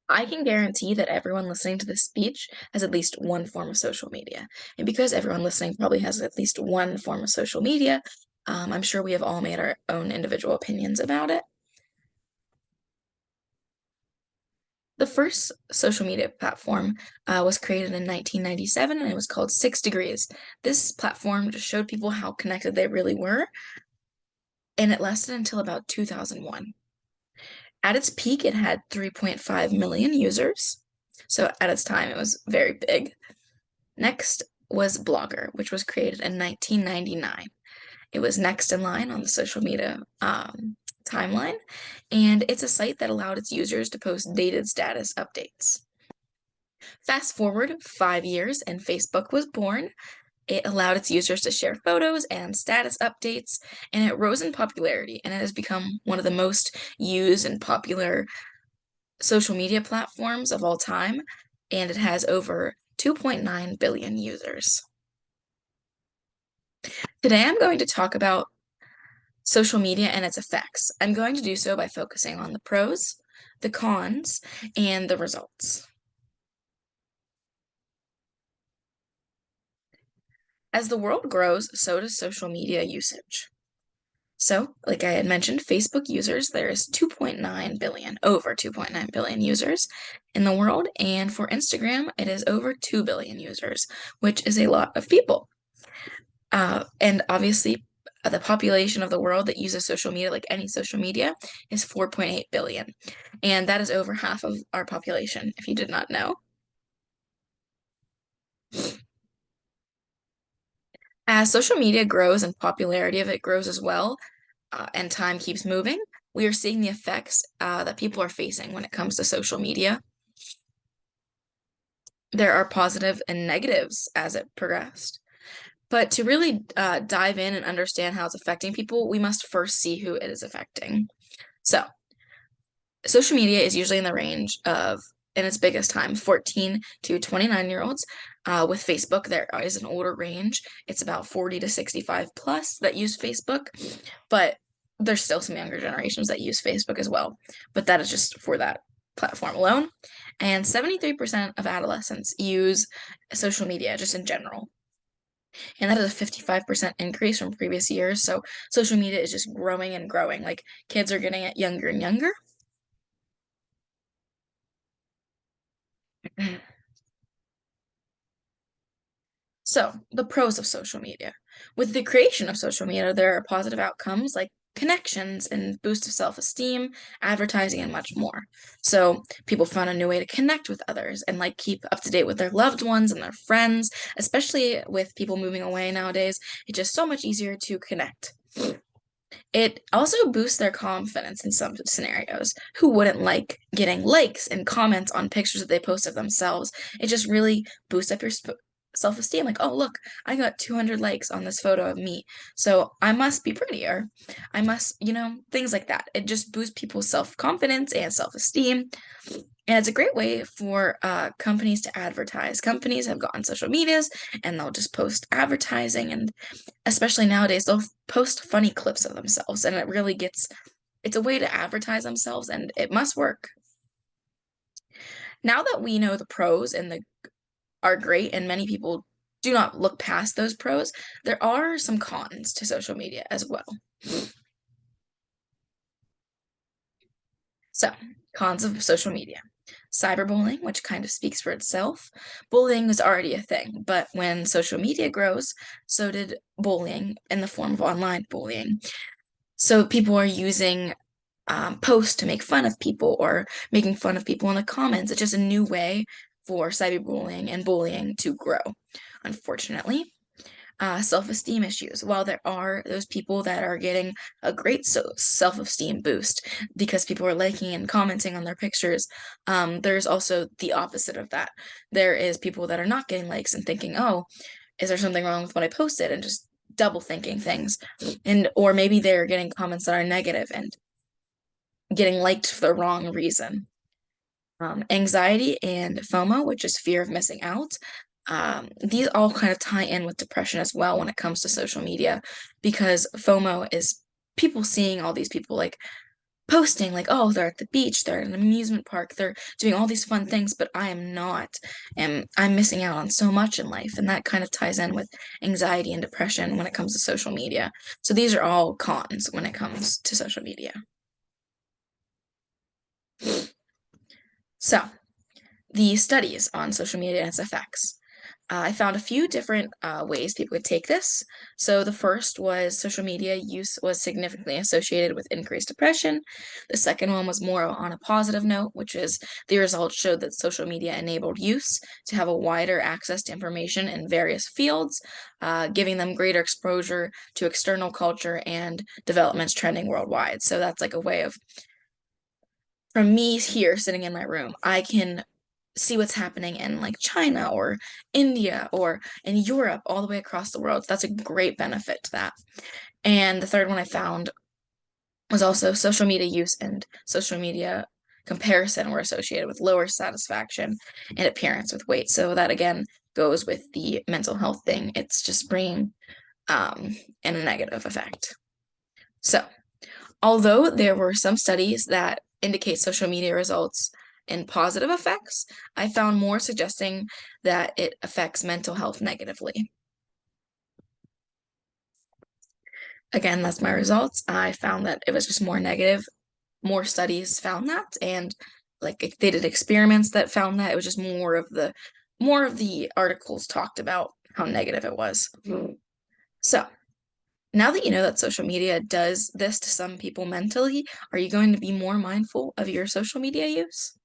I can guarantee that everyone listening to this speech has at least one form of social media. And because everyone listening probably has at least one form of social media, I'm sure we have all made our own individual opinions about it. The first social media platform was created in 1997 and it was called 6 Degrees. This platform just showed people how connected they really were, and it lasted until about 2001. At its peak, it had 3.5 million users. So at its time, it was very big. Next was Blogger, which was created in 1999. It was next in line on the social media timeline, and it's a site that allowed its users to post dated status updates. Fast forward 5 years, and Facebook was born. It allowed its users to share photos and status updates, and it rose in popularity, and it has become one of the most used and popular social media platforms of all time, and it has over 2.9 billion users. Today, I'm going to talk about social media and its effects. I'm going to do so by focusing on the pros, the cons, and the results. As the world grows, so does social media usage. So, like I had mentioned, Facebook users, there is 2.9 billion, over 2.9 billion users in the world. And for Instagram, it is over 2 billion users, which is a lot of people. And obviously, the population of the world that uses social media, like any social media, is 4.8 billion. And that is over half of our population, if you did not know. As social media grows and popularity of it grows as well, and time keeps moving, we are seeing the effects that people are facing when it comes to social media. There are positive and negatives as it progressed. But to really dive in and understand how it's affecting people, we must first see who it is affecting. So, social media is usually in the range of, in its biggest time, 14 to 29-year-olds. With Facebook, there is an older range. It's about 40 to 65 plus that use Facebook, but there's still some younger generations that use Facebook as well. But that is just for that platform alone. And 73% of adolescents use social media just in general. And that is a 55% increase from previous years. So social media is just growing and growing. Like kids are getting it younger and younger. So, the pros of social media. With the creation of social media, there are positive outcomes like connections and boost of self-esteem, advertising, and much more. So, people found a new way to connect with others and like keep up to date with their loved ones and their friends, especially with people moving away nowadays. It's just so much easier to connect. It also boosts their confidence in some scenarios. Who wouldn't like getting likes and comments on pictures that they post of themselves? It just really boosts up your self-esteem. Like, oh, look, I got 200 likes on this photo of me, so I must be prettier. I must, things like that. It just boosts people's self-confidence and self-esteem. And it's a great way for companies to advertise. Companies have gotten social medias and they'll just post advertising, and especially nowadays, they'll post funny clips of themselves, and it's a way to advertise themselves, and it must work. Now that we know the pros and the are great, and many people do not look past those pros, there are some cons to social media as well. So, cons of social media. Cyberbullying, which kind of speaks for itself. Bullying was already a thing, but when social media grows, so did bullying in the form of online bullying. So people are using posts to make fun of people or making fun of people in the comments. It's just a new way for cyberbullying and bullying to grow, unfortunately. Self-esteem issues. While there are those people that are getting a great self-esteem boost because people are liking and commenting on their pictures, there's also the opposite of that. There is people that are not getting likes and thinking, oh, is there something wrong with what I posted? And just double thinking things. Or maybe they're getting comments that are negative and getting liked for the wrong reason. Anxiety and FOMO, which is fear of missing out. These all kind of tie in with depression as well when it comes to social media, because FOMO is people seeing all these people like posting like, oh, they're at the beach, they're at an amusement park, they're doing all these fun things, but I am not. And I'm missing out on so much in life. And that kind of ties in with anxiety and depression when it comes to social media. So these are all cons when it comes to social media. So, the studies on social media and its effects. I found a few different ways people could take this. So the first was social media use was significantly associated with increased depression. The second one was more on a positive note, which is the results showed that social media enabled use to have a wider access to information in various fields, giving them greater exposure to external culture and developments trending worldwide. So that's like a way of, from me here sitting in my room, I can see what's happening in like China or India or in Europe, all the way across the world. So that's a great benefit to that. And the third one I found was also social media use and social media comparison were associated with lower satisfaction and appearance with weight. So that again goes with the mental health thing. It's just bringing in a negative effect. So although there were some studies that indicate social media results in positive effects, I found more suggesting that it affects mental health negatively. Again, that's my results. I found that it was just more negative. More studies found that, and like they did experiments that found that it was just more of the articles talked about how negative it was. So, now that you know that social media does this to some people mentally, are you going to be more mindful of your social media use?